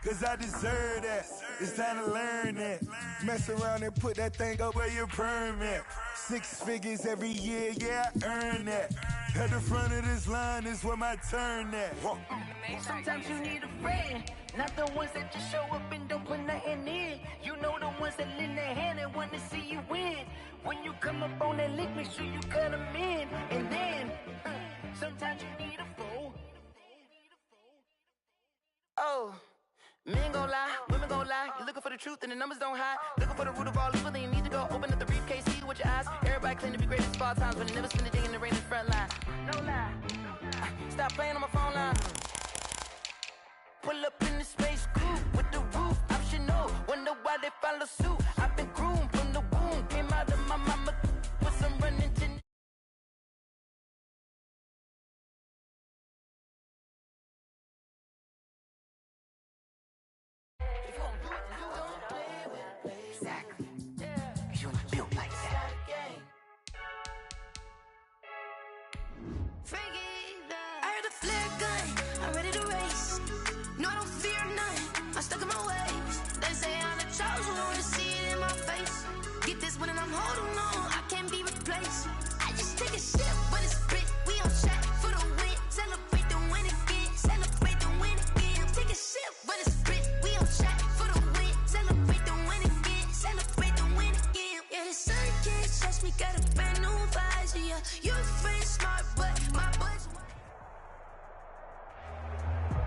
cause I deserve that. It's time to learn that. Mess around and put that thing up where your permit. 6 figures every year, yeah, I earn that. At the front of this line is where my turn at. Sometimes you need a friend, not the ones that just show up and don't put nothing in. You know the ones that lend their hand and want to see you win. When you come up on that lick, make sure you cut them in. And then, sometimes you need a fool. Oh, men gon' lie, women gon' lie. You're looking for the truth and the numbers don't hide. Looking for the root of all evil, then you need to go open up the briefcase, see with your eyes. Everybody claim to be great at all times, but they never spend a day in the rain in the front line. No lie. Stop playing on my phone line. Pull up in the space coupe with the roof optional. Wonder why they follow suit. I've been groomed from the womb. Came out of my mama with some running to. Exactly. You ain't built like that. I heard a flare gun. I'm ready to race. No, I don't fear none. I'm stuck in my ways. They say I'm the chosen one to see it in my face. Get this one and I'm holding on. I can't be replaced. I just take a sip when it's spit. We on track for the win. Celebrate the win again. Celebrate the win again. Take a sip when it's spit. We on track for the win. Celebrate the win again. Celebrate the win again. Yeah, the sun can't touch me. Got a brand new visor. Yeah, you're friend smart, but my boys.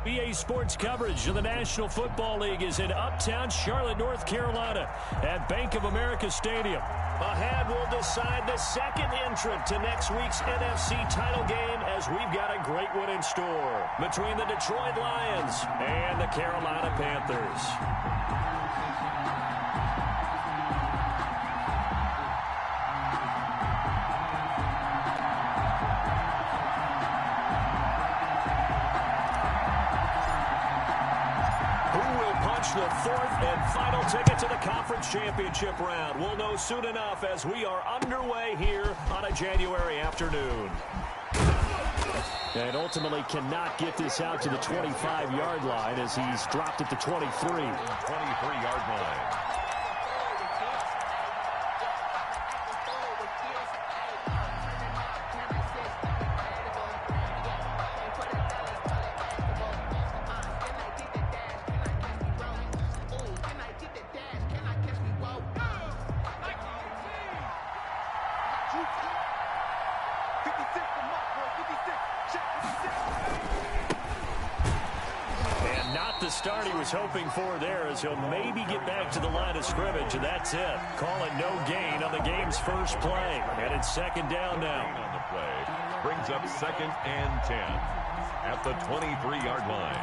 BA Sports coverage of the National Football League is in Uptown Charlotte, North Carolina at Bank of America Stadium. Ahead, we'll decide the second entrant to next week's NFC title game as we've got a great one in store between the Detroit Lions and the Carolina Panthers. The fourth and final ticket to the conference championship round. We'll know soon enough as we are underway here on a January afternoon. And ultimately cannot get this out to the 25-yard line as he's dropped at the 23. 23-yard line. Start he was hoping for there as he'll maybe get back to the line of scrimmage, and that's it. Call it no gain on the game's first play. And it's second down now. On the play brings up 2nd and 10 at the 23-yard line.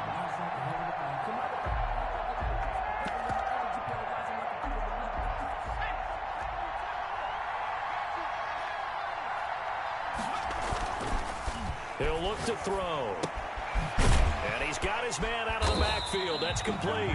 He'll look to throw. And he's got his man out of the backfield. That's complete.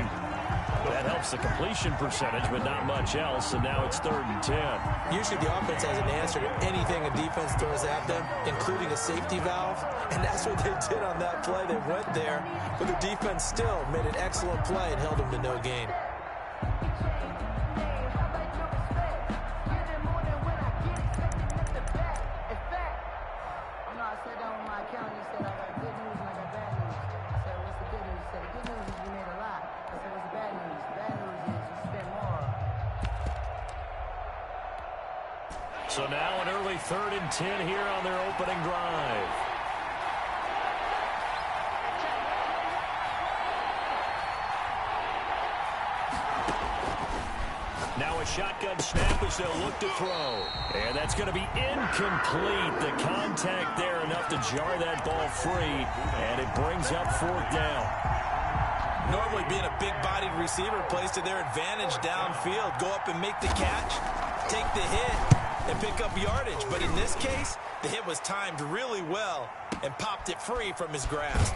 That helps the completion percentage, but not much else, and now it's 3rd and 10. Usually the offense has an answer to anything a defense throws at them, including a safety valve, and that's what they did on that play. They went there, but the defense still made an excellent play and held them to no gain. So now an early 3rd and 10 here on their opening drive. Now a shotgun snap as they'll look to throw. And that's going to be incomplete. The contact there enough to jar that ball free. And it brings up 4th down. Normally being a big-bodied receiver plays to their advantage downfield. Go up and make the catch, take the hit, and pick up yardage. But in this case, the hit was timed really well and popped it free from his grasp.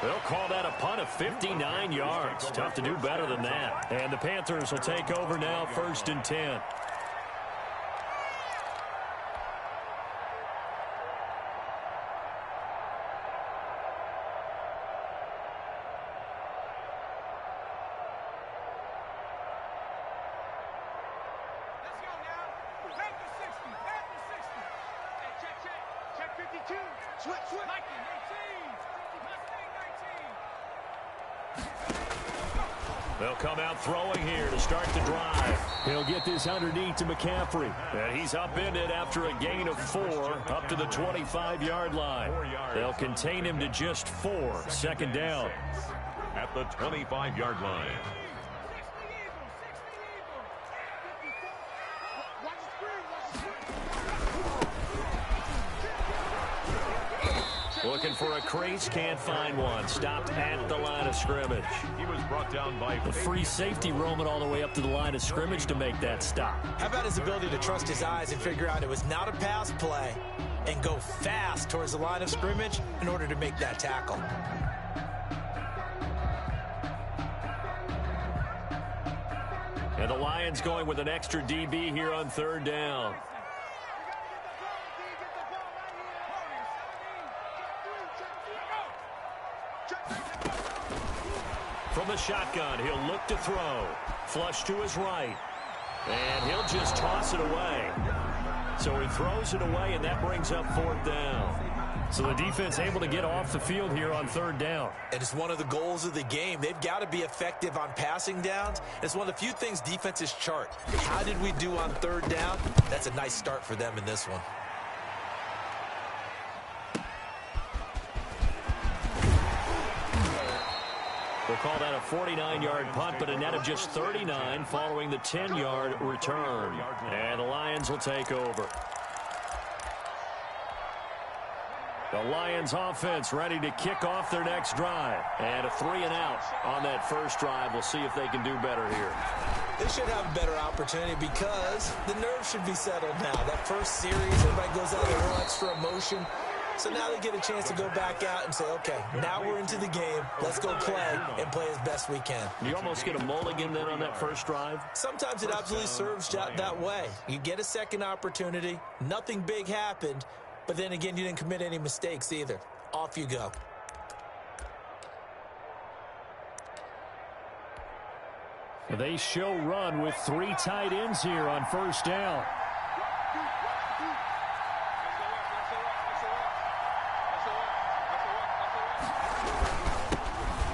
They'll call that a punt of 59 yards. Tough to do better than that. And the Panthers will take over now, 1st and 10. They'll come out throwing here to start the drive. He'll get this underneath to McCaffrey. And he's upended after a gain of 4 up to the 25-yard line. They'll contain him to just 4. Second down. At the 25-yard line. Looking for a crease, can't find one. Stopped at the line of scrimmage. He was brought down by the free safety roaming all the way up to the line of scrimmage to make that stop. How about his ability to trust his eyes and figure out it was not a pass play and go fast towards the line of scrimmage in order to make that tackle. And the Lions going with an extra DB here on third down. From the shotgun, he'll look to throw. Flush to his right. And he'll just toss it away. So he throws it away, and that brings up fourth down. So the defense able to get off the field here on third down. And it's one of the goals of the game. They've got to be effective on passing downs. It's one of the few things defenses chart. How did we do on third down? That's a nice start for them in this one. We'll call that a 49-yard punt, but a net of just 39 following the 10-yard return. And the Lions will take over. The Lions offense ready to kick off their next drive. And a 3-and-out on that first drive. We'll see if they can do better here. They should have a better opportunity because the nerves should be settled now. That first series, everybody goes out with a little extra emotion. So now they get a chance to go back out and say, okay, now we're into the game. Let's go play and play as best we can. You almost get a mulligan then on that first drive? Sometimes it absolutely serves that way. You get a second opportunity. Nothing big happened. But then again, you didn't commit any mistakes either. Off you go. They show run with 3 tight ends here on first down.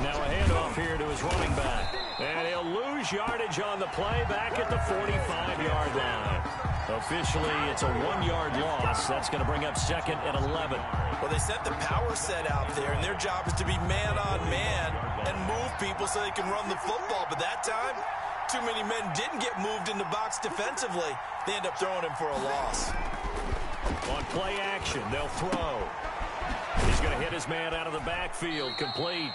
Now a handoff here to his running back. And he'll lose yardage on the play back at the 45-yard line. Officially, it's a 1-yard loss. That's going to bring up second and 11. Well, they sent the power set out there, and their job is to be man-on-man and move people so they can run the football. But that time, too many men didn't get moved in the box defensively. They end up throwing him for a loss. On play action, they'll throw. He's going to hit his man out of the backfield, complete.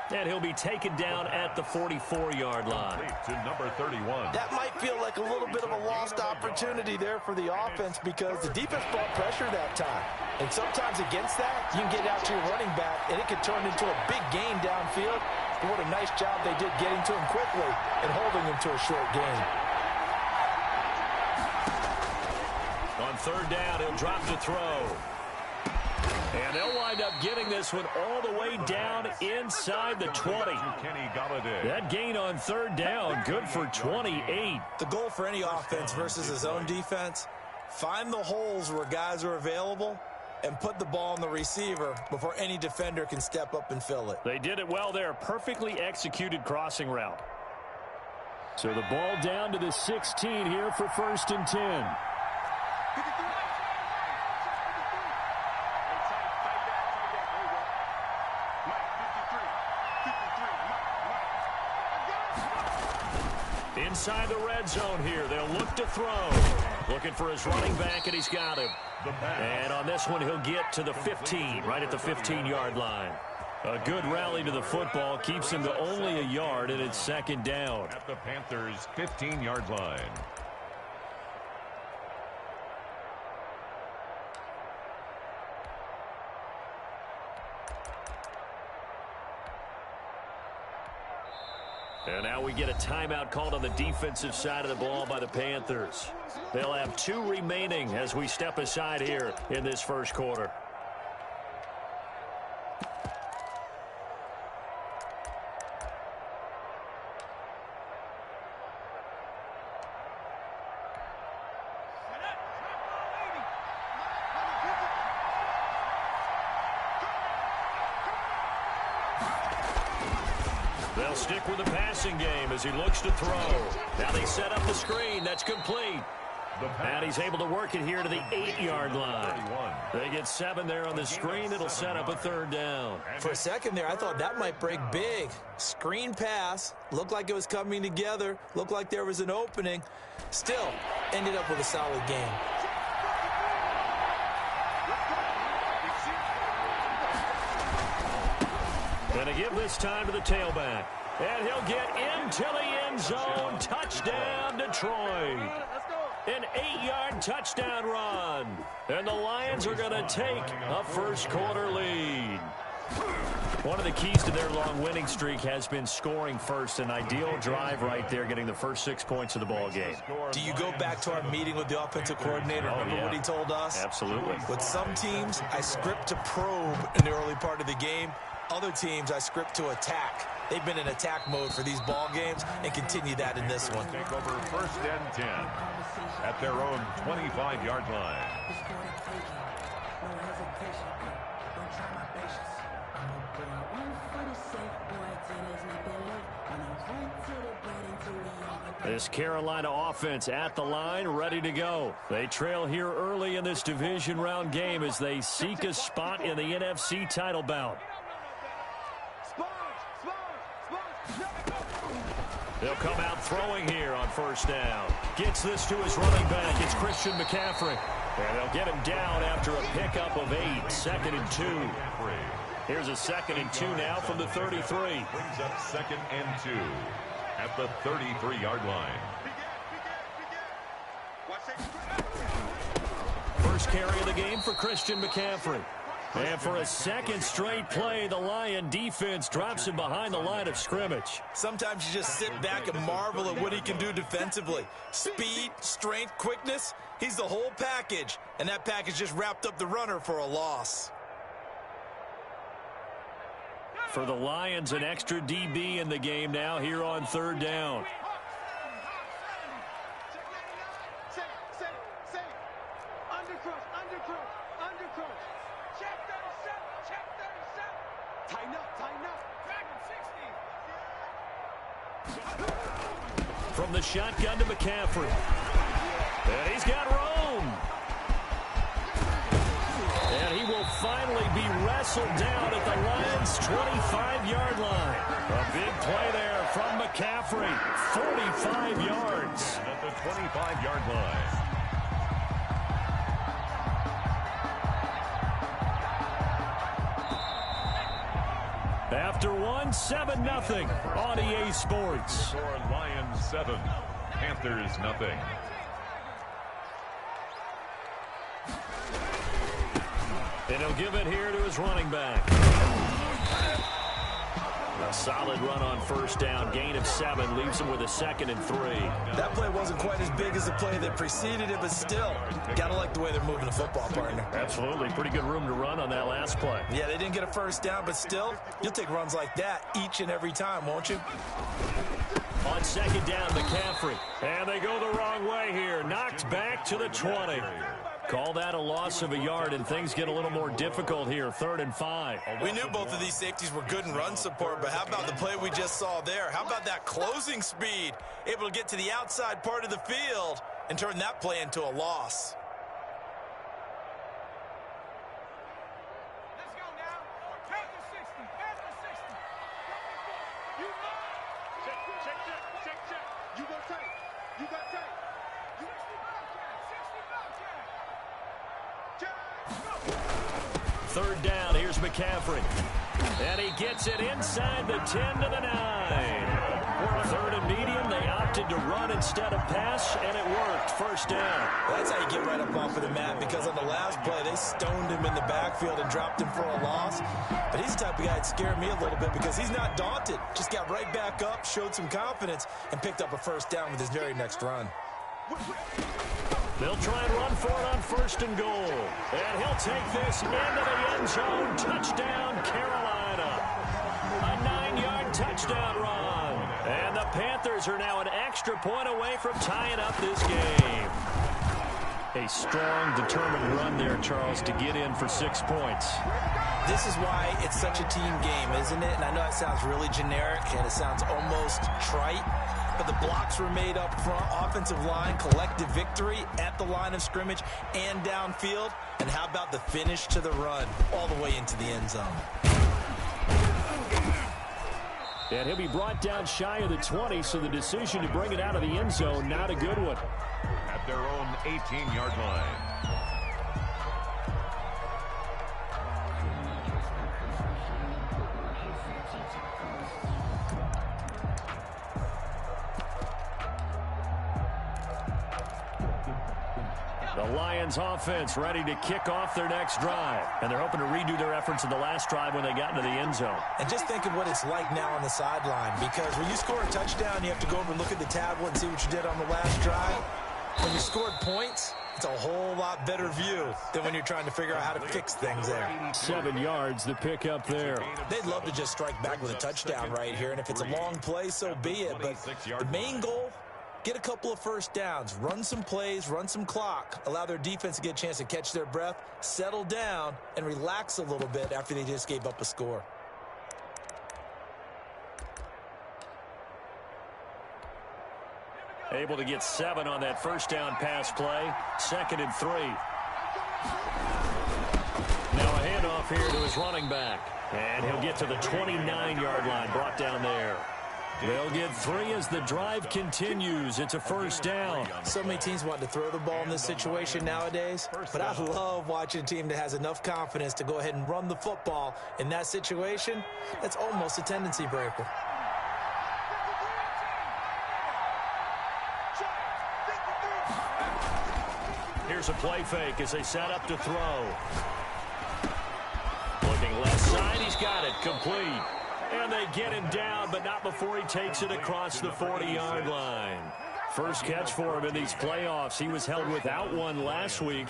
And he'll be taken down at the 44-yard line. To number 31. That might feel like a little bit of a lost opportunity there for the offense because the defense brought pressure that time. And sometimes against that, you can get out to your running back, and it can turn into a big gain downfield. But what a nice job they did getting to him quickly and holding him to a short gain. On third down, he'll drop to throw. And they'll wind up getting this one all the way down inside the 20. That gain on third down, good for 28. The goal for any offense versus his own defense, find the holes where guys are available and put the ball on the receiver before any defender can step up and fill it. They did it well there. Perfectly executed crossing route. So the ball down to the 16 here for first and 10. Inside the red zone here, they'll look to throw. Looking for his running back, and he's got him. And on this one, he'll get to the 15, right at the 15-yard line. A good rally to the football keeps him to only a yard, and it's second down. At the Panthers' 15-yard line. And now we get a timeout called on the defensive side of the ball by the Panthers. They'll have 2 remaining as we step aside here in this first quarter. They'll stick with the passing game as he looks to throw. Now they set up the screen. That's complete. And he's able to work it here to the 8-yard line. They get 7 there on the screen. It'll set up a 3rd down. For a second there, I thought that might break big. Screen pass. Looked like it was coming together. Looked like there was an opening. Still, ended up with a solid game. Gonna give this time to the tailback. And he'll get into the end zone. Touchdown, Detroit. An 8-yard touchdown run. And the Lions are going to take a first-quarter lead. One of the keys to their long winning streak has been scoring first. An ideal drive right there, getting the first 6 points of the ball game. Do you go back to our meeting with the offensive coordinator? Remember what he told us? Absolutely. With some teams, I script to probe in the early part of the game. Other teams, I script to attack. They've been in attack mode for these ball games and continue that in this one. Take over 1st and 10 at their own 25-yard line. This Carolina offense at the line, ready to go. They trail here early in this division round game as they seek a spot in the NFC title bout. They'll come out throwing here on 1st down. Gets this to his running back. It's Christian McCaffrey. And they'll get him down after a pickup of 8. 2nd and 2. Here's a 2nd and 2 now from the 33. Brings up 2nd and 2 at the 33-yard line. First carry of the game for Christian McCaffrey. And for a second straight play, the Lion defense drops him behind the line of scrimmage. Sometimes you just sit back and marvel at what he can do defensively. Speed, strength, quickness, he's the whole package. And that package just wrapped up the runner for a loss. For the Lions, an extra DB in the game now here on 3rd down. From the shotgun to McCaffrey. And he's got room. And he will finally be wrestled down at the Lions' 25-yard line. A big play there from McCaffrey. 45 yards. At the 25-yard line. After one, 7-0 on EA Sports. For Lions 7, Panthers 0. And he'll give it here to his running back. A solid run on 1st down. Gain of 7 leaves him with a 2nd and 3. That play wasn't quite as big as the play that preceded it, but still, gotta like the way they're moving the football, partner. Absolutely. Pretty good room to run on that last play. Yeah, they didn't get a 1st down, but still, you'll take runs like that each and every time, won't you? On 2nd down, McCaffrey. And they go the wrong way here. Knocked back to the 20. Call that a loss of a yard, and things get a little more difficult here. 3rd and 5. We knew both of these safeties were good in run support, but how about the play we just saw there? How about that closing speed? Able to get to the outside part of the field and turn that play into a loss. Let's go now. Panther 60. Panther 60. Check. You go tight. You got tight. 60 Bobcat. 3rd down, here's McCaffrey. And he gets it inside the 10 to the 9. 3rd and medium, they opted to run instead of pass, and it worked. 1st down. That's how you get right up off of the mat, because on the last play, they stoned him in the backfield and dropped him for a loss. But he's the type of guy that scared me a little bit because he's not daunted. Just got right back up, showed some confidence, and picked up a 1st down with his very next run. They'll try and run for it on 1st and goal. And he'll take this into the end zone. Touchdown, Carolina. A 9-yard touchdown run. And the Panthers are now an extra point away from tying up this game. A strong, determined run there, Charles, to get in for 6 points. This is why it's such a team game, isn't it? And I know it sounds really generic and it sounds almost trite, but the blocks were made up front, offensive line, collective victory at the line of scrimmage and downfield. And how about the finish to the run all the way into the end zone? And he'll be brought down shy of the 20, so the decision to bring it out of the end zone, not a good one. At their own 18-yard line. The Lions offense ready to kick off their next drive. And they're hoping to redo their efforts in the last drive when they got into the end zone. And just think of what it's like now on the sideline, because when you score a touchdown, you have to go over and look at the tablet and see what you did on the last drive. When you scored points, it's a whole lot better view than when you're trying to figure out how to fix things there. 7 yards to pick up there. They'd love to just strike back with a touchdown right here, and if it's a long play, so be it. But the main goal, get a couple of first downs, run some plays, run some clock, allow their defense to get a chance to catch their breath, settle down, and relax a little bit after they just gave up a score. Able to get 7 on that first down pass play. 2nd and 3. Now a handoff here to his running back. And he'll get to the 29-yard line, brought down there. They'll get 3 as the drive continues. It's a first down. So many teams want to throw the ball in this situation nowadays, but I love watching a team that has enough confidence to go ahead and run the football. In that situation, that's almost a tendency breaker. Here's a play fake as they set up to throw. Looking left side, he's got it, complete. And they get him down, but not before he takes it across the 40-yard line. First catch for him in these playoffs. He was held without one last week,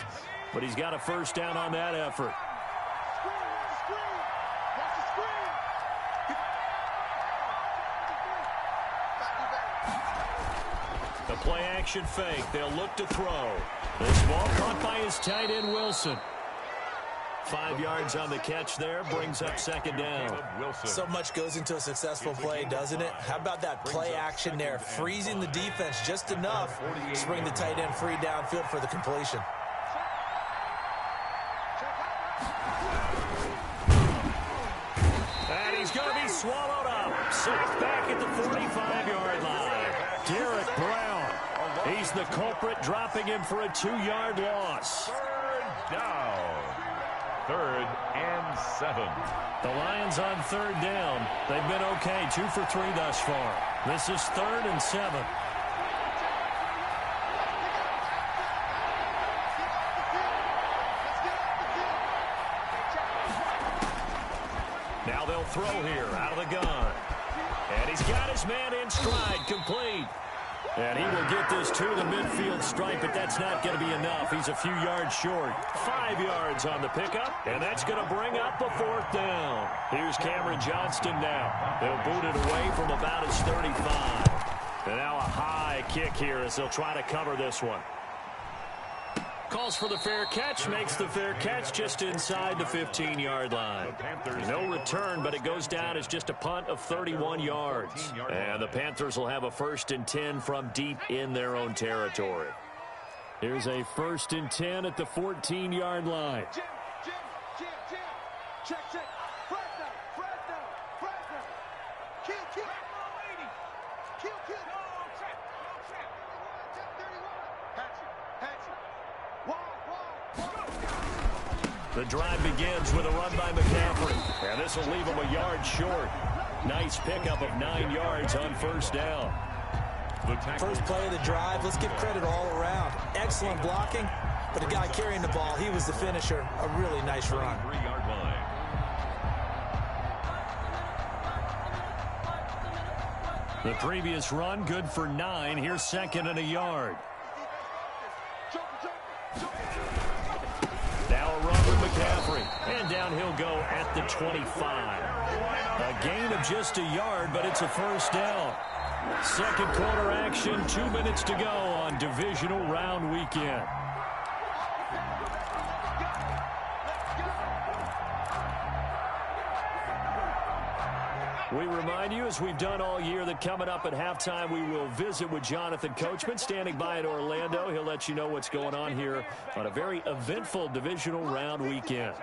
but he's got a first down on that effort. The play-action fake. They'll look to throw. This ball caught by his tight end, Wilson. 5 yards on the catch there, brings up 2nd down. So much goes into a successful play, doesn't it? How about that play action there, freezing the defense just enough to bring the tight end free downfield for the completion. And he's going to be swallowed up. Sacked back at the 45-yard line. Derek Brown. He's the culprit, dropping him for a 2-yard loss. 3rd down. 3rd and 7. The Lions on 3rd down. They've been okay, 2 for 3 thus far. This is 3rd and 7. Now they'll throw here out of the gun. And he's got his man in stride, complete. And he will get this to the midfield stripe, but that's not going to be enough. He's a few yards short. 5 yards on the pickup, and that's going to bring up a 4th down. Here's Cameron Johnston now. They'll boot it away from about his 35. And now a high kick here as they'll try to cover this one. Calls for the fair catch, makes the fair catch just inside the 15-yard line. No return, but it goes down as just a punt of 31 yards. And the Panthers will have a 1st and 10 from deep in their own territory. Here's a 1st and 10 at the 14-yard line. Jim. Check. Fresno. Kill. Kill. The drive begins with a run by McCaffrey. And this will leave him a yard short. Nice pickup of 9 yards on 1st down. First play of the drive, let's give credit all around. Excellent blocking, but the guy carrying the ball, he was the finisher. A really nice run. 3-yard line. The previous run, good for 9. Here's 2nd and a yard. Now a run with McCaffrey. And down he'll go at the 25. A gain of just a yard, but it's a 1st down. 2nd quarter action, 2 minutes to go on divisional round weekend. – 2 We remind you, as we've done all year, that coming up at halftime, we will visit with Jonathan Coachman, standing by in Orlando. He'll let you know what's going on here on a very eventful divisional round weekend.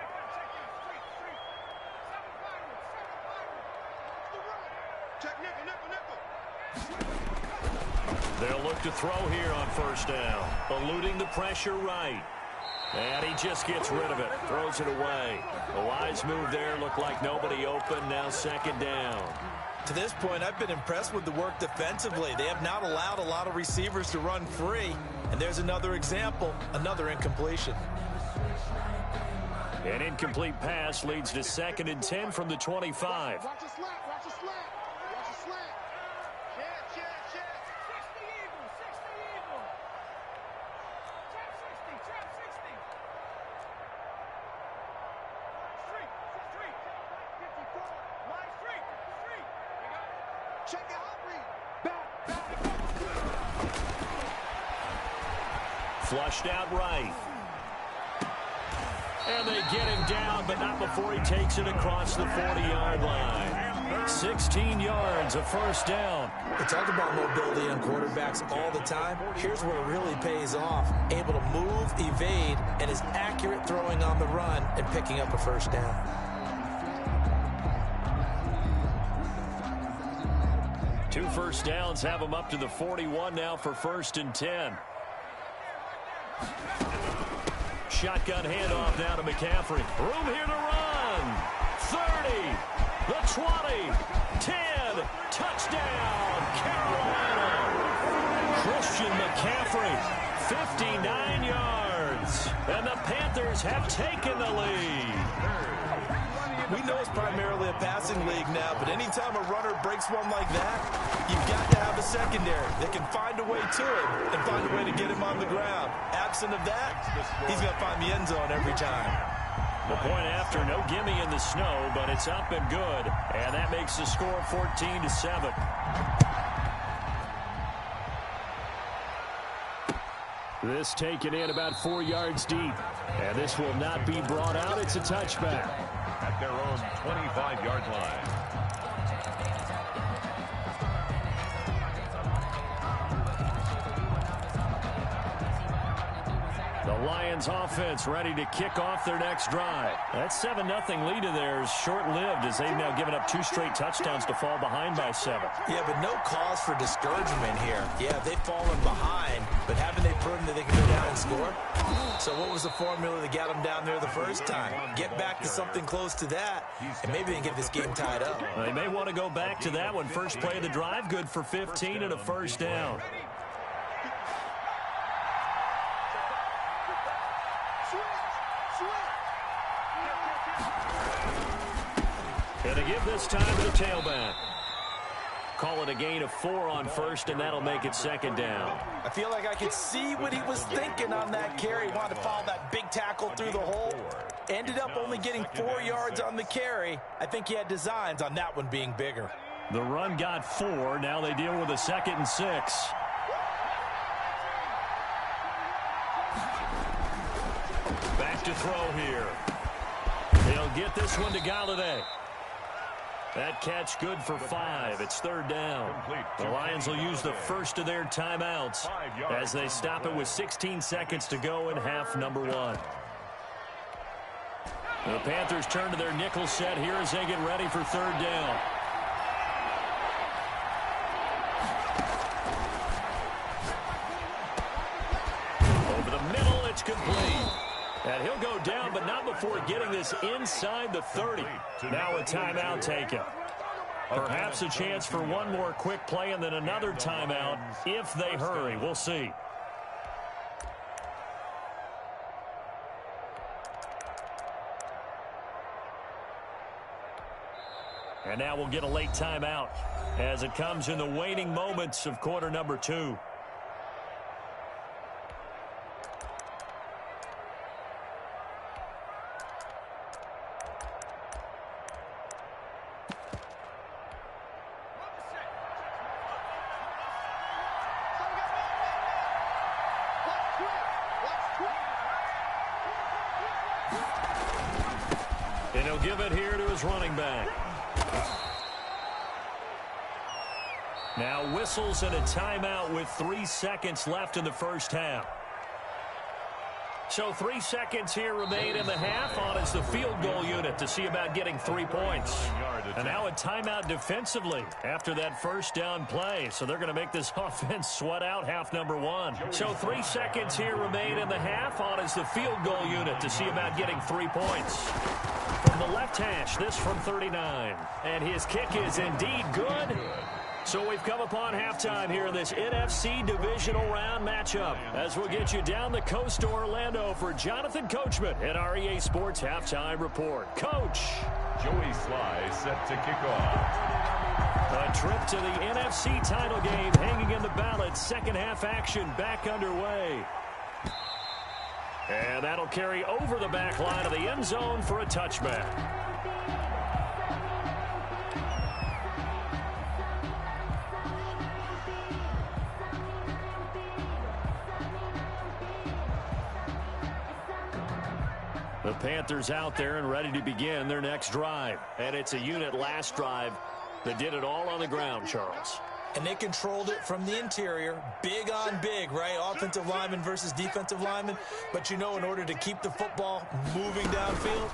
They'll look to throw here on first down, eluding the pressure right. And he just gets rid of it, throws it away. A wise move there, looked like nobody open, now second down. To this point, I've been impressed with the work defensively. They have not allowed a lot of receivers to run free. And there's another example, another incompletion. An incomplete pass leads to 2nd and 10 from the 25. Watch a slant, watch a slant, watch a slant. Check. 60 Eagles, 60 Eagles. Trap 60. Street, 54, line street. Check it out, read. Back. Flushed out right. And they get him down, but not before he takes it across the 40-yard line. 16 yards, a first down. We talk about mobility on quarterbacks all the time. Here's where it really pays off. Able to move, evade, and is accurate throwing on the run and picking up a first down. Two first downs have him up to the 41 now for 1st and 10. Shotgun handoff now to McCaffrey. Room here to run. 30, the 20, 10, touchdown, Carolina. Christian McCaffrey, 59 yards. And the Panthers have taken the lead. We know it's primarily a passing league now, but anytime a runner breaks one like that, you've got to have a secondary that can find a way to him and find a way to get him on the ground. Absent of that, he's going to find the end zone every time. The point after, no gimme in the snow, but it's up and good. And that makes the score 14-7. This taken in about 4 yards deep. And this will not be brought out. It's a touchback. At their own 25-yard line. The Lions offense ready to kick off their next drive. That 7-0 lead of theirs short-lived as they've now given up 2 straight touchdowns to fall behind by 7. Yeah, but no cause for discouragement here. Yeah, they've fallen behind, but haven't they proven that they can go down and score? So what was the formula that got them down there the first time? Get back to something close to that, and maybe they can get this game tied up. They may want to go back to that one. First play of the drive, good for 15 and a first down. And to give this time to the tailback. Call it a gain of 4 on first, and that'll make it second down. I feel like I could see what he was thinking on that carry. He wanted to follow that big tackle through the hole. Ended up only getting 4 yards on the carry. I think he had designs on that one being bigger. The run got 4. Now they deal with a 2nd and 6. Back to throw here. They'll get this one to Galladay. That catch good for 5. It's 3rd down. The Lions will use the first of their timeouts as they stop it with 16 seconds to go in half number 1. The Panthers turn to their nickel set here as they get ready for 3rd down. Over the middle, it's complete. And he'll go down, but not before getting this inside the 30. Now a timeout taken. Perhaps a chance for one more quick play and then another timeout if they hurry. We'll see. And now we'll get a late timeout as it comes in the waning moments of quarter number 2. And he'll give it here to his running back. Now whistles and a timeout with 3 seconds left in the first half. So 3 seconds here remain in the half on as the field goal unit to see about getting 3 points. And now a timeout defensively after that first down play. So they're going to make this offense sweat out half number 1. So 3 seconds here remain in the half on as the field goal unit to see about getting 3 points. From the left hash, this from 39. And his kick is indeed good. So we've come upon halftime here in this NFC divisional round matchup as we'll get you down the coast to Orlando for Jonathan Coachman at our EA Sports Halftime Report. Coach. Joey Sly set to kick off. A trip to the NFC title game hanging in the balance. Second half action back underway. And that'll carry over the back line of the end zone for a touchback. The Panthers out there and ready to begin their next drive. And it's a unit last drive that did it all on the ground, Charles. And they controlled it from the interior. Big on big, right? Offensive lineman versus defensive lineman. But you know, in order to keep the football moving downfield,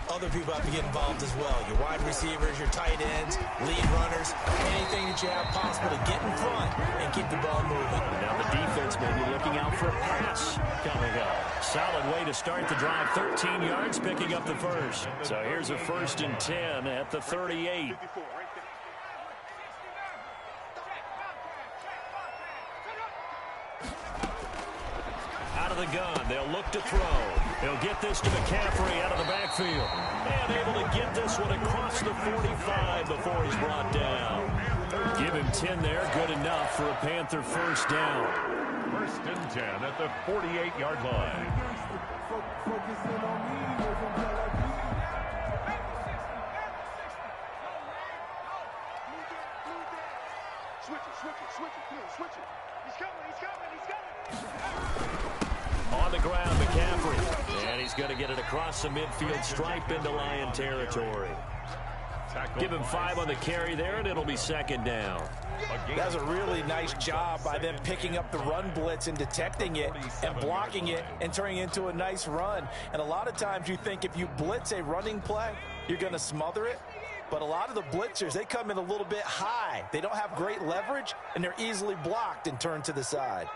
other people have to get involved as well. Your wide receivers, your tight ends, lead runners, anything that you have possible to get in front and keep the ball moving. Now the defense may be looking out for a pass coming up. Solid way to start the drive. 13 yards, picking up the first. So here's a 1st and 10 at the 38. Out of the gun, they'll look to throw. He'll get this to McCaffrey out of the backfield. And able to get this one across the 45 before he's brought down. Give him 10 there, good enough for a Panther first down. 1st and 10 at the 48-yard line. Switch it. He's coming. On the ground, McCaffrey. And he's going to get it across the midfield stripe into Lion territory. Give him 5 on the carry there, and it'll be 2nd down. That's a really nice job by them picking up the run blitz and detecting it and blocking it and turning it into a nice run. And a lot of times you think if you blitz a running play, you're going to smother it. But a lot of the blitzers, they come in a little bit high. They don't have great leverage, and they're easily blocked and turned to the side.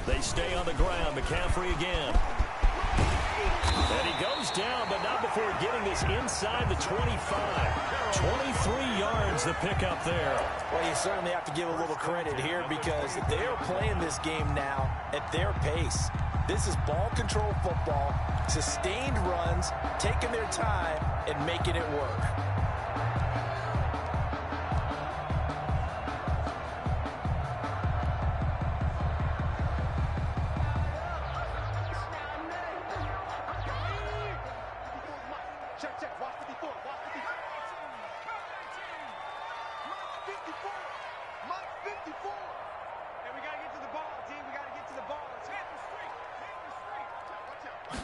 They stay on the ground. McCaffrey again. And he goes down, but not before getting this inside the 25. 23 yards the pickup there. Well, you certainly have to give a little credit here because they're playing this game now at their pace. This is ball control football, sustained runs, taking their time, and making it work. Check. Watch 54. Watch 54. Mike 54. Hey, we got to get to the ball, team. We got to get to the ball. Let's hit the street. Watch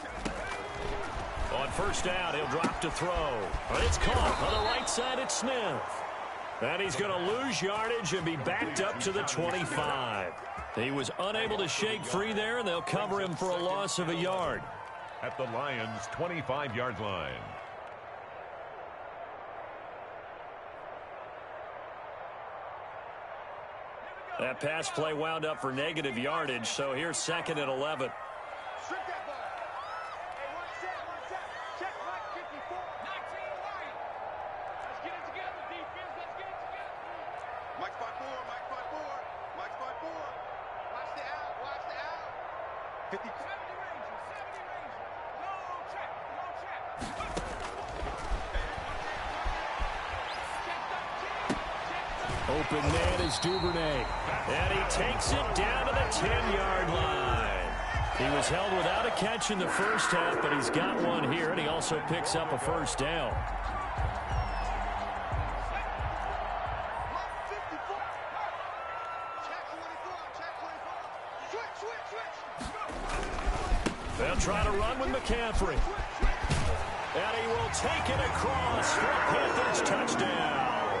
out. On first down, he'll drop to throw. But it's caught on the right side. It's Smith. And he's going to lose yardage and be backed up to the 25. He was unable to shake free there, and they'll cover him for a loss of a yard. At the Lions' 25-yard line. That pass play wound up for negative yardage, so here's 2nd and 11. Strip that ball. Hey, one set. Check Mike 54. 19 Lions. Let's get it together, defense. Let's get it together. Mike 5-4. Watch the out. 50. 70 Rangers. No check. Open man is Duvernay. And he takes it down to the 10-yard line. He was held without a catch in the first half, but he's got one here, and he also picks up a first down. They'll try to run with McCaffrey. And he will take it across for a Panthers touchdown.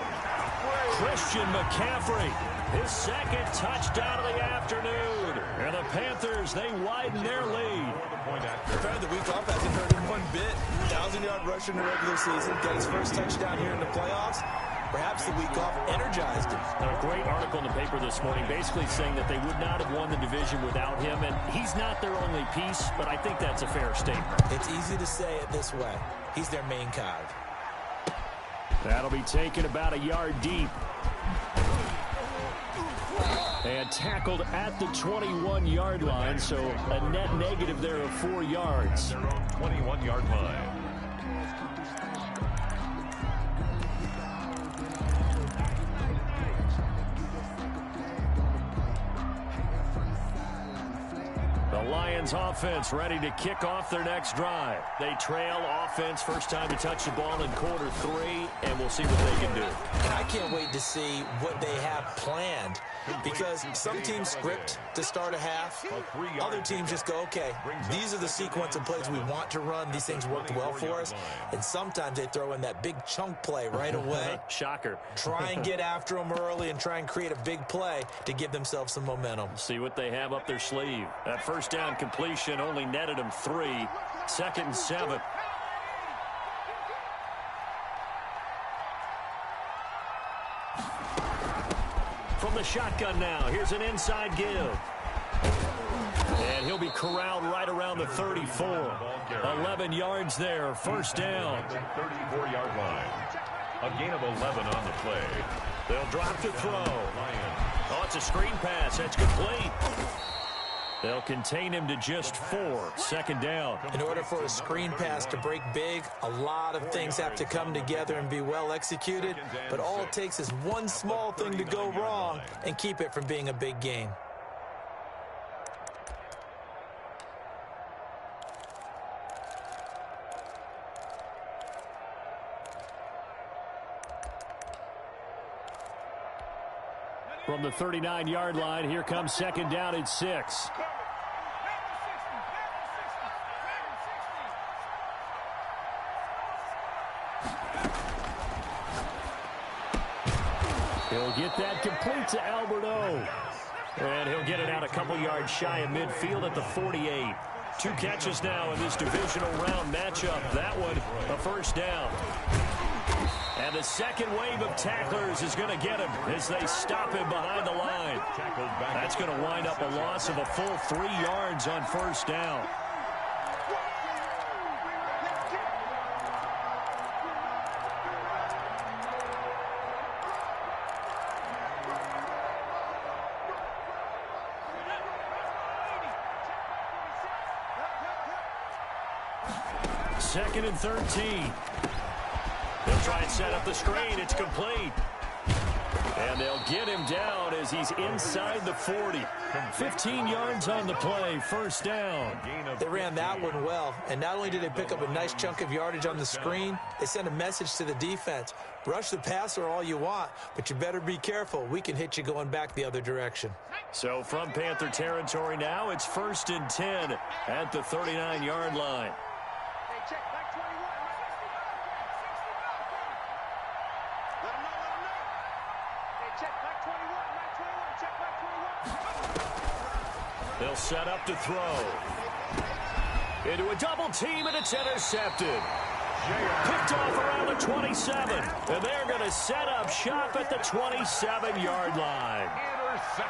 Christian McCaffrey, his second touchdown of the afternoon. And the Panthers, they widen their lead. The week off hasn't hurt him one bit. 1,000-yard rusher in the regular season. Got his first touchdown here in the playoffs. Perhaps the week off energized him. A great article in the paper this morning basically saying that they would not have won the division without him. And he's not their only piece, but I think that's a fair statement. It's easy to say it this way. He's their main cog. That'll be taken about a yard deep. And tackled at the 21-yard line, so a net negative there of 4 yards. Their own 21-yard line. The Lions offense ready to kick off their next drive. They trail offense, first time to touch the ball in quarter 3, and we'll see what they can do. And I can't wait to see what they have planned, because some teams script to start a half. Other teams just go, okay, these are the sequence of plays we want to run. These things worked well for us. And sometimes they throw in that big chunk play right away. Shocker. Try and get after them early and try and create a big play to give themselves some momentum. See what they have up their sleeve. That first down completion only netted them 3. 2nd and 7. From the shotgun now, here's an inside give. And he'll be corralled right around the 34. 11 yards there, first down. 34-yard line. A gain of 11 on the play. They'll drop to throw. Oh, it's a screen pass. That's complete. They'll contain him to just 4. 2nd down. In order for a screen pass to break big, a lot of things have to come together and be well executed. But all it takes is one small thing to go wrong and keep it from being a big gain. From the 39-yard line, here comes 2nd down and 6. He'll get that complete to Alberto. And he'll get it out a couple yards shy of midfield at the 48. 2 catches now in this divisional round matchup. That one, a first down. And the second wave of tacklers is going to get him as they stop him behind the line. That's going to wind up a loss of a full 3 yards on first down. Second and 13. They'll try and set up the screen. It's complete. And they'll get him down as he's inside the 40. 15 yards on the play, first down. They ran that one well, and not only did they pick up a nice chunk of yardage on the screen, they sent a message to the defense. Rush the passer all you want, but you better be careful. We can hit you going back the other direction. So from Panther territory now, it's 1st and 10 at the 39-yard line. Check back 21. Let him know. Hey, check back 21. Check back 21. They'll set up to throw. Into a double team, and it's intercepted. Picked off around the 27. And they're going to set up shop at the 27-yard line.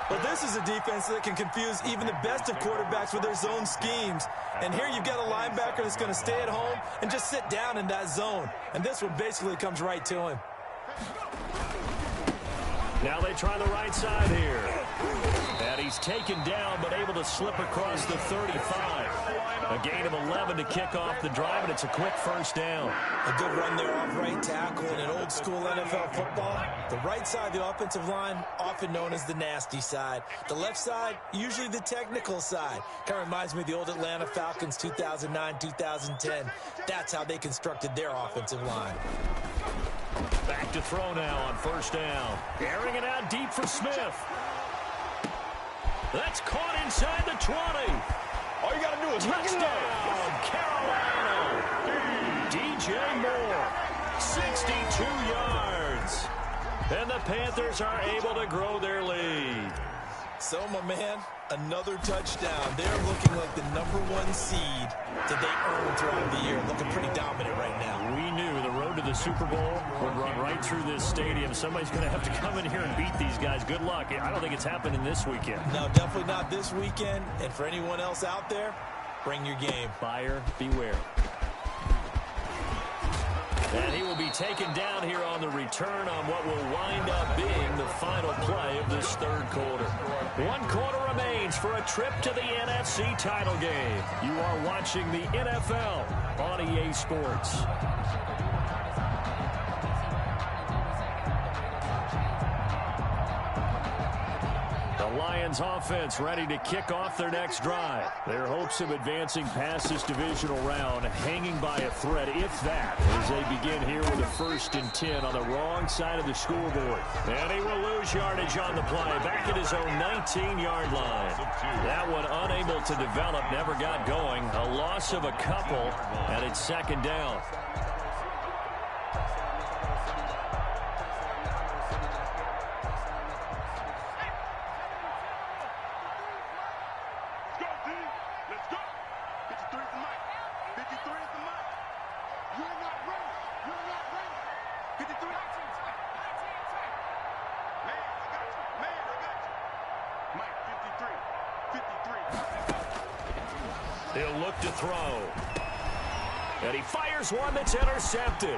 Well, this is a defense that can confuse even the best of quarterbacks with their zone schemes. And here you've got a linebacker that's going to stay at home and just sit down in that zone. And this one basically comes right to him. Now they try the right side here. And he's taken down, but able to slip across the 35. A gain of 11 to kick off the drive, and it's a quick first down. A good run there off right tackle in an old-school NFL football. The right side of the offensive line, often known as the nasty side. The left side, usually the technical side. Kind of reminds me of the old Atlanta Falcons 2009-2010. That's how they constructed their offensive line. Back to throw now on first down. Airing it out deep for Smith. That's caught inside the 20. All you got to do is touchdown, Carolina. Deep DJ Moore, 62 yards. And the Panthers are able to grow their lead. So, my man, another touchdown. They're looking like the #1 seed that they earned throughout the year. Looking pretty dominant right now. We knew the road to the Super Bowl would run right through this stadium. Somebody's going to have to come in here and beat these guys. Good luck. I don't think it's happening this weekend. No, definitely not this weekend. And for anyone else out there, bring your game. Buyer beware. And he will be taken down here on the return on what will wind up being the final play of this third quarter. 1 quarter remains for a trip to the NFC title game. You are watching the NFL on EA Sports. The Lions offense ready to kick off their next drive. Their hopes of advancing past this divisional round hanging by a thread, if that, as they begin here with a 1st and 10 on the wrong side of the scoreboard. And he will lose yardage on the play, back at his own 19-yard line. That one unable to develop, never got going. A loss of a couple, and it's 2nd down. He'll look to throw. And he fires one that's intercepted.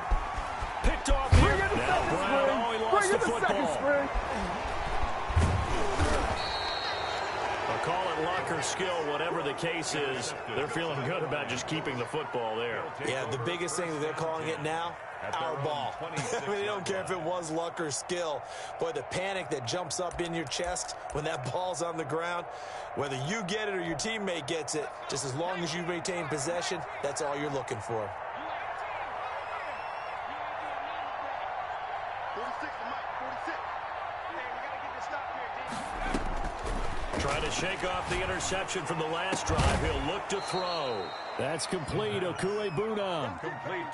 Picked off here. Now Brown, oh, he lost the football. I'll call it luck or skill, whatever the case is. They're feeling good about just keeping the football there. Yeah, the biggest thing that they're calling it now, our ball. I mean, they don't care if it was luck or skill. Boy, the panic that jumps up in your chest when that ball's on the ground, whether you get it or your teammate gets it, just as long as you retain possession, that's all you're looking for. Trying to shake off the interception from the last drive. He'll look to throw. That's complete. Okuebunam.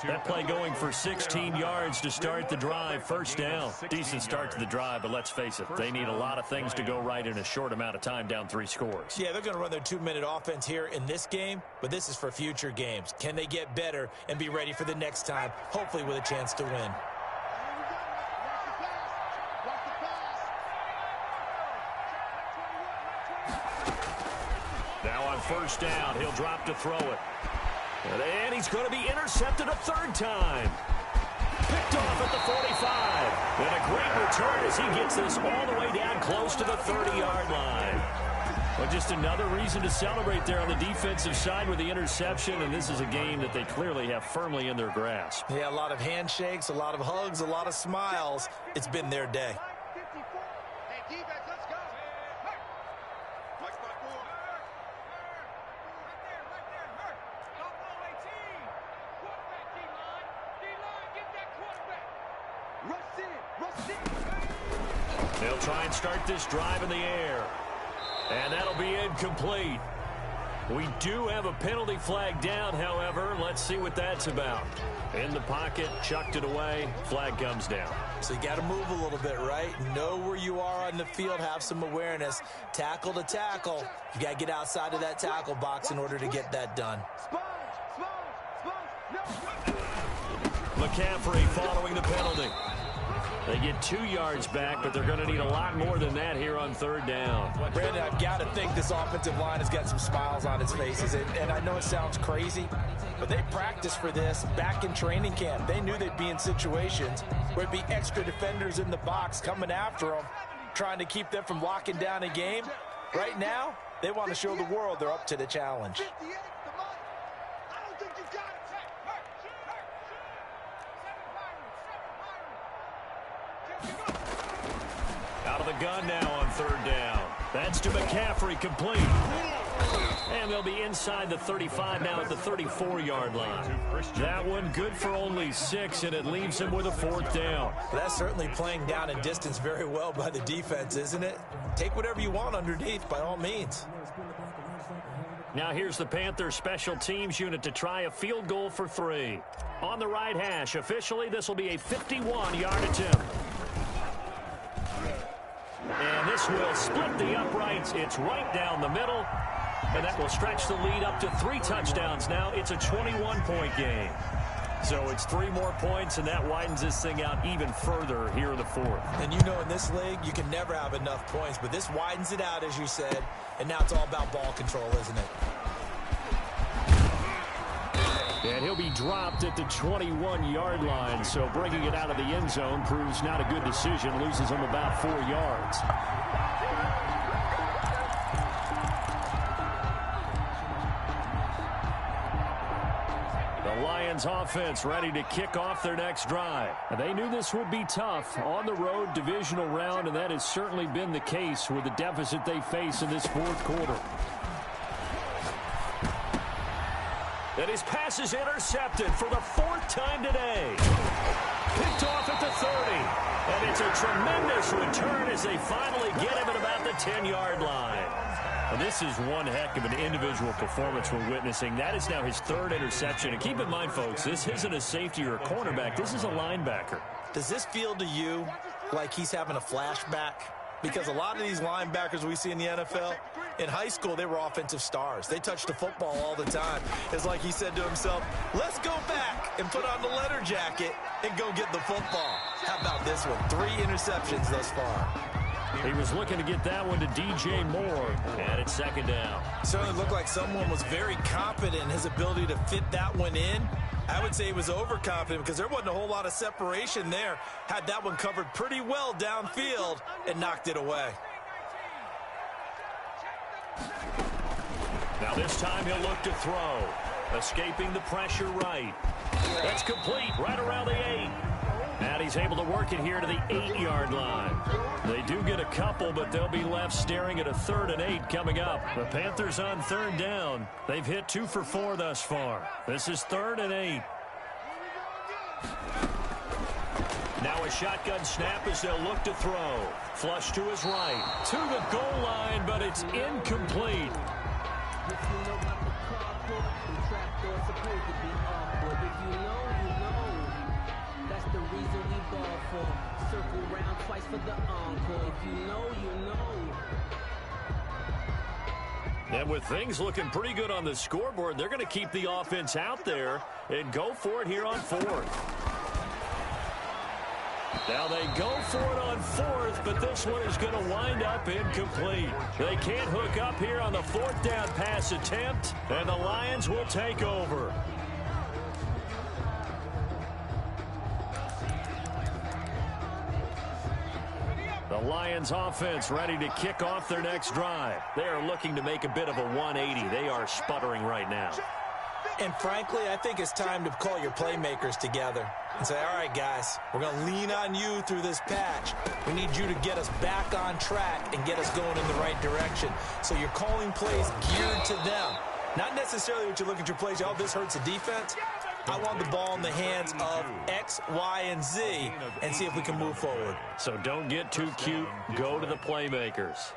That play going for 16 yards to start the drive. 1st down. Decent start to the drive, but let's face it, they need a lot of things to go right in a short amount of time, down 3 scores. Yeah, they're going to run their 2-minute offense here in this game, but this is for future games. Can they get better and be ready for the next time, hopefully with a chance to win? Now on 1st down, he'll drop to throw it. And he's going to be intercepted a 3rd time. Picked off at the 45. And a great return as he gets this all the way down close to the 30-yard line. Well, just another reason to celebrate there on the defensive side with the interception, and this is a game that they clearly have firmly in their grasp. Yeah, a lot of handshakes, a lot of hugs, a lot of smiles. It's been their day. They'll try and start this drive in the air. And that'll be incomplete. We do have a penalty flag down, however. Let's see what that's about. In the pocket, chucked it away, flag comes down. So you got to move a little bit, right? Know where you are on the field, have some awareness. Tackle to tackle. You got to get outside of that tackle box in order to get that done. McCaffrey following the penalty. They get 2 yards back, but they're going to need a lot more than that here on 3rd down. Brandon, I've got to think this offensive line has got some smiles on its faces. And I know it sounds crazy, but they practiced for this back in training camp. They knew they'd be in situations where it'd be extra defenders in the box coming after them, trying to keep them from locking down a game. Right now, they want to show the world they're up to the challenge. Out of the gun now on 3rd down. That's to McCaffrey, complete. And they'll be inside the 35 now at the 34-yard line. That one good for only 6, and it leaves them with a 4th down. That's certainly playing down in distance very well by the defense, isn't it? Take whatever you want underneath, by all means. Now here's the Panthers special teams unit to try a field goal for 3. On the right hash, officially this will be a 51-yard attempt. And this will split the uprights. It's right down the middle. And that will stretch the lead up to 3 touchdowns now. It's a 21-point game. So it's 3 more points, and that widens this thing out even further here in the 4th. And you know in this league, you can never have enough points, but this widens it out, as you said, and now it's all about ball control, isn't it? And he'll be dropped at the 21-yard line, so bringing it out of the end zone proves not a good decision, loses him about 4 yards. The Lions offense ready to kick off their next drive. And they knew this would be tough on the road divisional round, and that has certainly been the case with the deficit they face in this 4th quarter. And his pass is intercepted for the 4th time today. Picked off at the 30. And it's a tremendous return as they finally get him at about the 10-yard line. Well, this is one heck of an individual performance we're witnessing. That is now his 3rd interception. And keep in mind, folks, this isn't a safety or a cornerback. This is a linebacker. Does this feel to you like he's having a flashback? Because a lot of these linebackers we see in the NFL, in high school, they were offensive stars. They touched the football all the time. It's like he said to himself, let's go back and put on the leather jacket and go get the football. How about this one? 3 interceptions thus far. He was looking to get that one to DJ Moore, and it's 2nd down. Certainly looked like someone was very confident in his ability to fit that one in. I would say he was overconfident because there wasn't a whole lot of separation there. Had that one covered pretty well downfield and knocked it away. Now this time he'll look to throw. Escaping the pressure right. That's complete right around the 8. And he's able to work it here to the 8-yard line. They do get a couple, but they'll be left staring at a 3rd and 8 coming up. The Panthers on 3rd down. They've hit 2 for 4 thus far. This is 3rd and 8. Now a shotgun snap as they'll look to throw. Flush to his right. To the goal line, but it's incomplete. Circle round twice for the encore. If you know, you know. And with things looking pretty good on the scoreboard, they're going to keep the offense out there and go for it here on 4th. Now they go for it on 4th, but this one is going to wind up incomplete. They can't hook up here on the 4th down pass attempt, and the Lions will take over. The Lions offense ready to kick off their next drive. They are looking to make a bit of a 180. They are sputtering right now. And frankly, I think it's time to call your playmakers together and say, all right, guys, we're going to lean on you through this patch. We need you to get us back on track and get us going in the right direction. So you're calling plays geared to them. Not necessarily what you look at your plays, oh, this hurts the defense. I want the ball in the hands of X, Y, and Z and see if we can move forward. So don't get too cute. Go to the playmakers.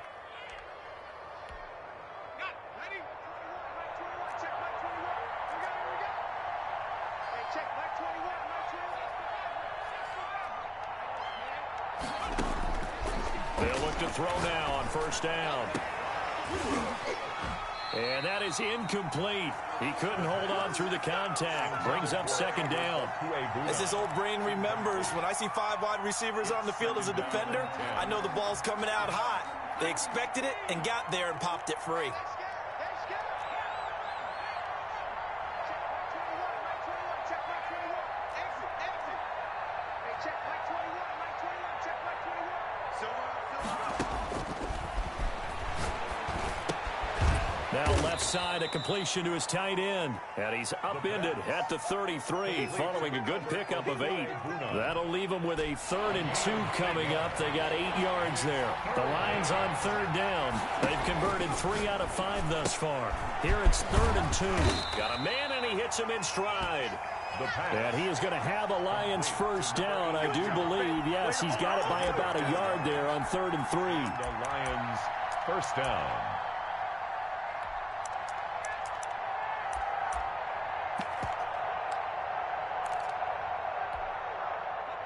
They'll look to throw now on 1st down. And that is incomplete. He couldn't hold on through the contact. Brings up 2nd down. As his old brain remembers, when I see 5 wide receivers on the field as a defender, I know the ball's coming out hot. They expected it and got there and popped it free. Now left side, a completion to his tight end. And he's upended at the 33 following a good pickup of 8. That'll leave him with a 3rd and 2 coming up. They got 8 yards there. The Lions on 3rd down. They've converted 3 out of 5 thus far. Here it's 3rd and 2. Got a man and he hits him in stride. And he is going to have the Lions 1st down, I do believe. Yes, he's got it by about a yard there on 3rd and 3. The Lions 1st down.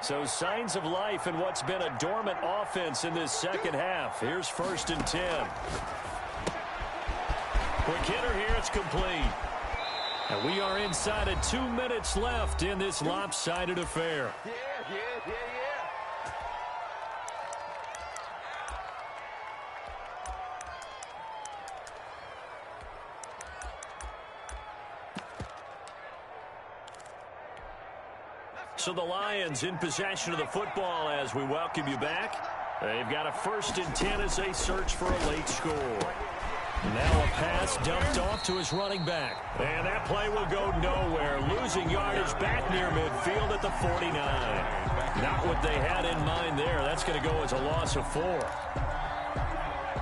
So signs of life in what's been a dormant offense in this second half. Here's 1st and 10. Quick hitter here. It's complete. And we are inside of 2 minutes left in this lopsided affair. Yeah. So the Lions in possession of the football as we welcome you back. They've got a 1st and 10 as they search for a late score. Now a pass dumped off to his running back. And that play will go nowhere. Losing yardage back near midfield at the 49. Not what they had in mind there. That's going to go as a loss of 4.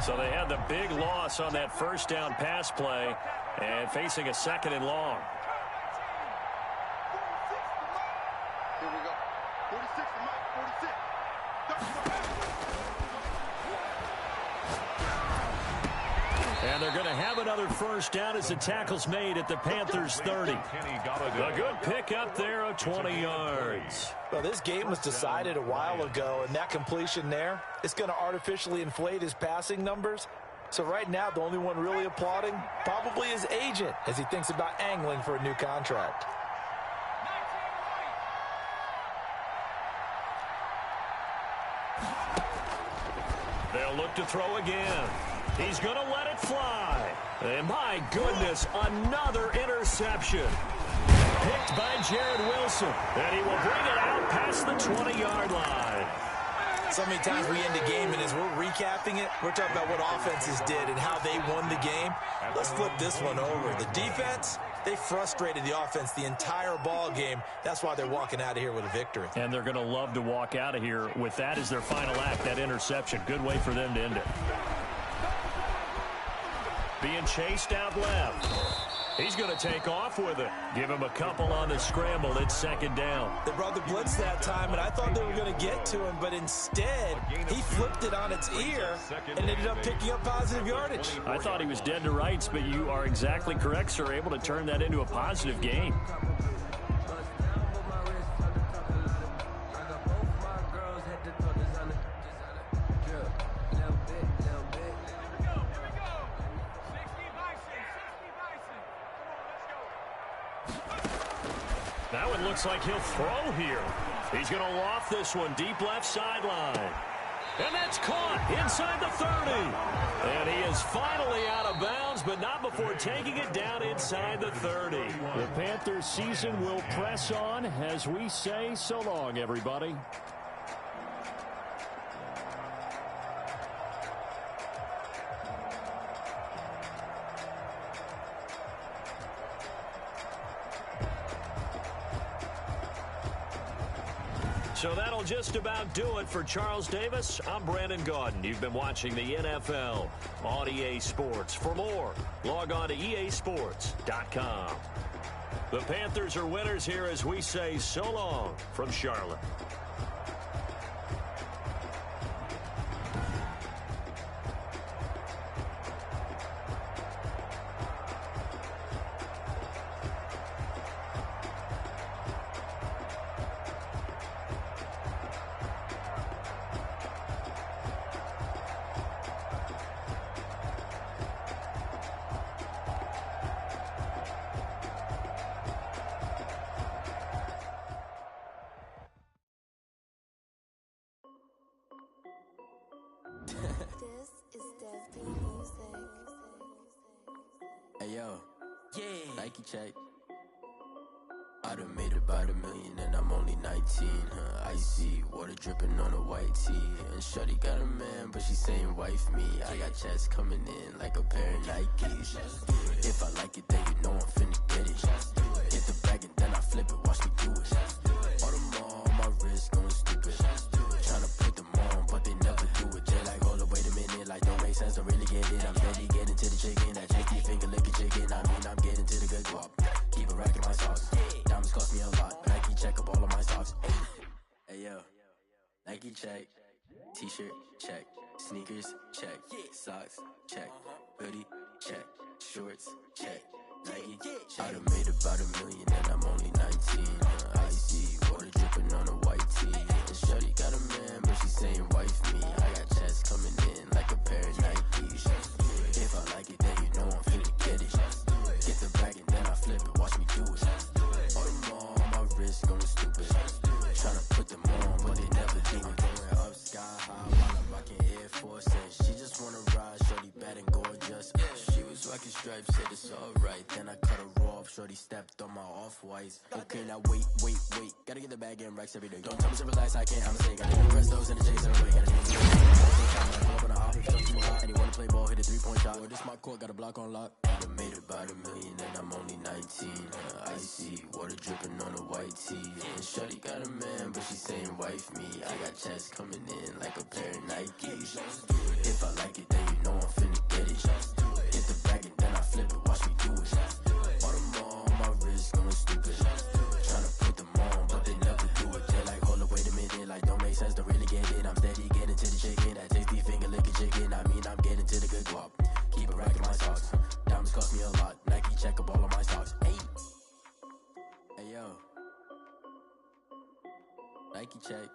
So they had the big loss on that 1st down pass play and facing a 2nd and long. Here we go. 46 to Mike. 46. And they're going to have another 1st down as the tackle's made at the Panthers' 30. A good pickup there of 20 yards. Well, this game was decided a while ago, and that completion there, it's going to artificially inflate his passing numbers. So right now, the only one really applauding probably his agent as he thinks about angling for a new contract. They'll look to throw again. He's going to let it fly. And my goodness, another interception. Picked by Jared Wilson. And he will bring it out past the 20-yard line. So many times we end a game, and as we're recapping it, we're talking about what offenses did and how they won the game. Let's flip this one over. The defense, they frustrated the offense the entire ball game. That's why they're walking out of here with a victory. And they're going to love to walk out of here with that as their final act, that interception. Good way for them to end it. Being chased out left. He's going to take off with it. Give him a couple on the scramble. It's 2nd down. They brought the blitz that time, and I thought they were going to get to him, but instead, he flipped it on its ear and ended up picking up positive yardage. I thought he was dead to rights, but you are exactly correct, sir. Able to turn that into a positive gain. Now it looks like he'll throw here. He's going to loft this one deep left sideline. And that's caught inside the 30. And he is finally out of bounds, but not before taking it down inside the 30. The Panthers season will press on as we say so long, everybody. So that'll just about do it for Charles Davis. I'm Brandon Gaudin. You've been watching the NFL on EA Sports. For more, log on to easports.com. The Panthers are winners here as we say so long from Charlotte. Hey yo, yeah, Nike check. I done made about $1 million and I'm only 19, icy, water dripping on a white tee. And shorty got a man, but she saying wife me. I got checks coming in like a pair of Nikes. If I like it, then you know I'm finna get it. Get the bag and then I flip it, watch me do it. All them on my wrist going stupid. Tryna put them on, but they never do it. They like, hold up, wait a minute, like don't make sense, don't really get it. I'm steady getting to the chicken, that chicky finger licking chicken. I mean, I'm getting to the good guap. Keep a rack in my socks. Diamonds cost me a lot. Nike check up all of my socks. Hey yo, Nike check. T-shirt check. Sneakers check. Socks check. Hoodie check. Shorts check. Nike I done made about $1 million and I'm only 19. Icy water dripping on a white tee. wife said it's alright. Then I cut her off, shorty stepped on my off-whites. Okay, now wait. Gotta get the bag and racks every day. Don't tell me to relax, I can't, I'ma say. Gotta do press those in the chase every way. Gotta do and you wanna play ball, hit a 3-point shot. Or this my court, got a block on lock. I done made about $1 million and I'm only 19. Icy, water dripping on a white tee. And shorty got a man, but she saying wife me. I got checks coming in like a pair of Nikes. If I like it, then you know I'm finna get it. Hit the bag and then I flip it, watch me do it. All them on my wrist going stupid. Tryna put them on, but they never do it. They're like, hold up, wait a minute, like don't make sense, don't really get it. I'm steady getting to the chicken, that tasty finger licking chicken. I mean, I'm getting to the good guap. Keep a rack in my socks. Diamonds cost me a lot. Nike check up all of my socks. Hey yo, Nike check.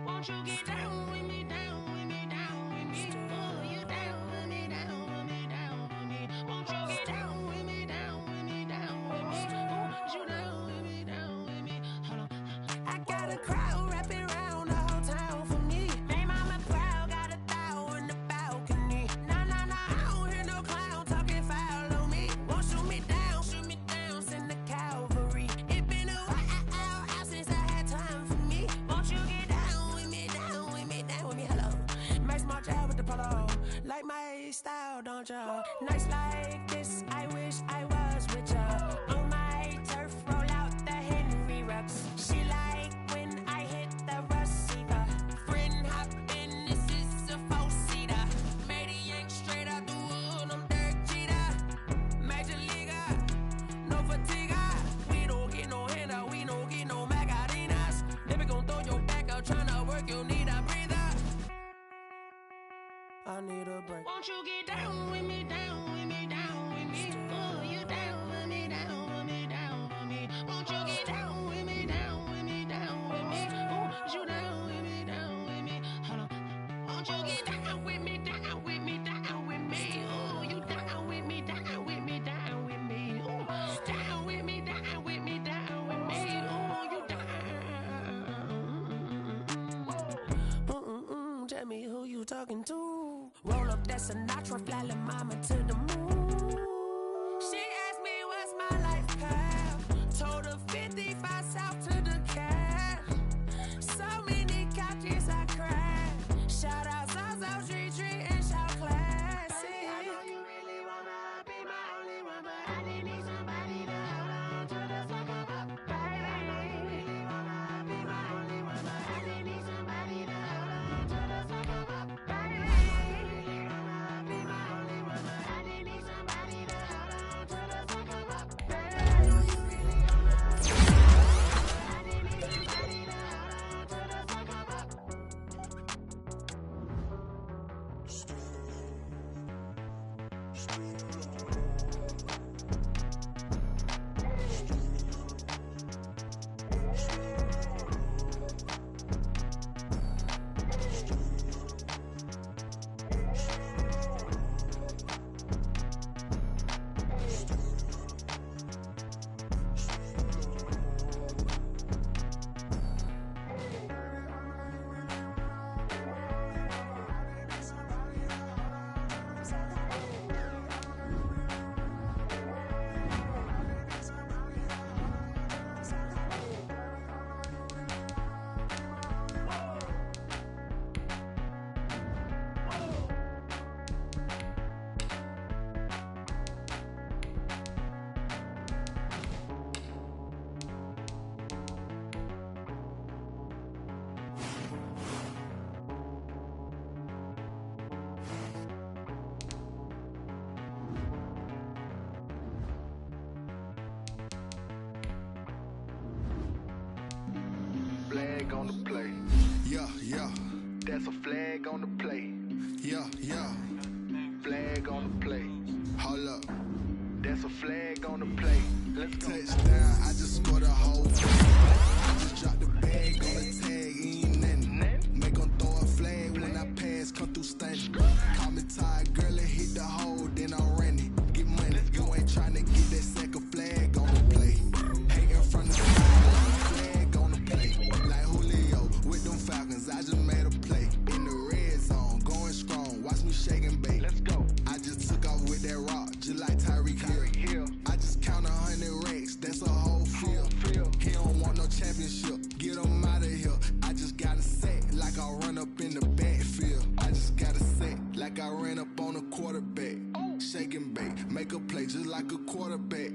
Won't you get down with me, down with me, down with me? Oh, you down with me, down with me, down with me. Won't you get down with me, down with me, down with me? Oh, you down with me, down with me? Hold on. I got a crowd wrapping around the whole town for me. Hey, mama proud, got a thou in the balcony. Nah, I don't hear no clown talking foul on me. Won't shoot me down, send the cavalry. It been a while since I had time for me. Won't you get down with me, down with me, down with me? Hello. Max March out with the polo. Like my style, don't ya? Nights like this, I wish I was with ya. On my turf, roll out the Henry Rux. She like when I hit the receiver. Friend hop in, this is a 4-seater. Made a yank straight out the wood, I'm Derek Jeter. Major leaguer, no fatigue. We don't get no handout, we don't get no Magarinas. Never gon' throw your back out, tryna work, you need a breather. I need a break. Won't you get down with me, down with me, down with me? Oh, you down with me, down with me, down with me? Won't you get down with me, down with me, down with me? Oh, you down with me, down with me? Hold on. Won't you get down with me, down with me, down with me? Oh, you down with me, down with me, down with me? Oh, down with me, down with me, down with me? Oh, you down. Tell me who you talking to. Roll up that Sinatra, fly la mama to the moon. She asked me what's my life path. Told her 55 south to the cat. So many couches I cried. Shout out South Street and shout classy. I know you really wanna be my only one, but I didn't need somebody to hold on to the second up. Baby, I know you really wanna be my only one, but I didn't need somebody to hold on to the second up. Baby, I know you really wanna be my only one, but I didn't need somebody to hold on to the second up. Baby, I know you really wanna be my only one, but I didn't need somebody to hold on to the second up. Flag on the play. Yeah. That's a flag on the play. Yeah. Flag on the play. Hold up. That's a flag on the play. Let's go. Touchdown, I just scored a whole. I just dropped that rock, just like Tyreek Hill. I just count 100 racks, that's a whole field. He don't want no championship, get him out of here. I just gotta say, like I run up in the backfield. I just gotta say, like I ran up on a quarterback. Shake and bake, make a play just like a quarterback.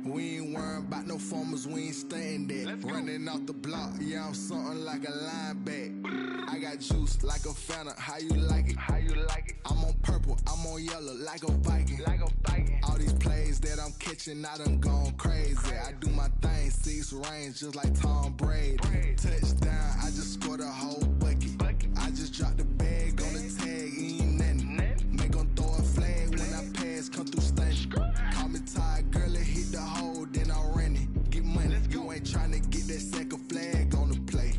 We ain't worrying about no formers, we ain't staying there. Running off the block, yeah, I'm something like a linebacker. I got juice like a Fanta, how you like it? How you like it? I'm on purple, I'm on yellow, like a Viking. Like a Viking. All these plays that I'm catching, I done gone crazy. I do my thing, 6 range, just like Tom Brady. Touchdown, I just scored a whole bucket. I just dropped the bag on the tag, ain't nothing. Make 'em throw a flag when I pass, come through stunning. Call me tired, girl, it hit the hole, then I ran it. Get money, you ain't tryna get that second flag on the play.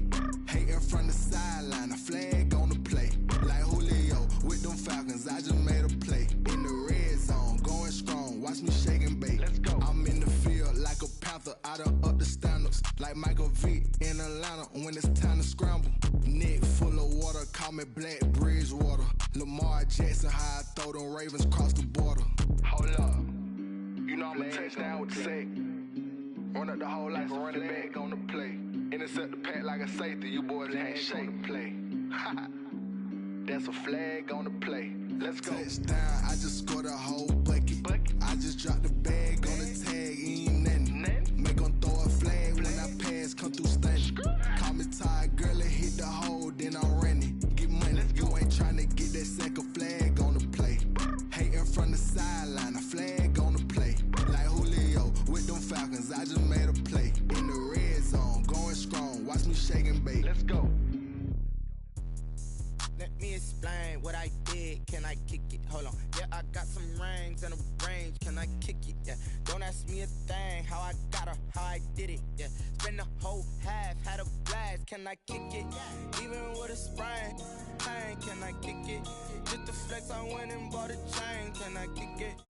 Hating from the sideline, a flag on the play. Like Julio with them Falcons, I just made a play. In the red zone, going strong, watch me shake and bake. Let's go. I'm in the field like a Panther, I done up the standards. Like Michael Vick in Atlanta when it's time to scramble. Neck full of water, call me Black Bridgewater. Lamar Jackson, how I throw them Ravens cross the border. Hold up, you know I'm a touchdown with the sack. Run up the hole like a running back on the play. Intercept the pack like a safety, you boys ain't shake the play. That's a flag on the play. Let's go. Touchdown, I just scored a whole bucket. I just dropped the bag on the tag, ain't nothing. Make 'em throw a flag when I pass, come through stunning. Call me tired, girl, it hit the hole, then I ran it. Get money, you ain't tryna get that second flag on the play. Hating from the sideline, a flag on the play. Like Julio with them Falcons, I just made a play. In the red zone, going strong, watch me shake and bake. Let's go. Let me explain what I did. Can I kick it? Hold on. Yeah, I got some rings and a range. Can I kick it? Yeah. Don't ask me a thing. How I got her, how I did it. Yeah. Spend the whole half, had a blast. Can I kick it? Even with a sprain. Pain, can I kick it? Just the flex, I went and bought a chain. Can I kick it?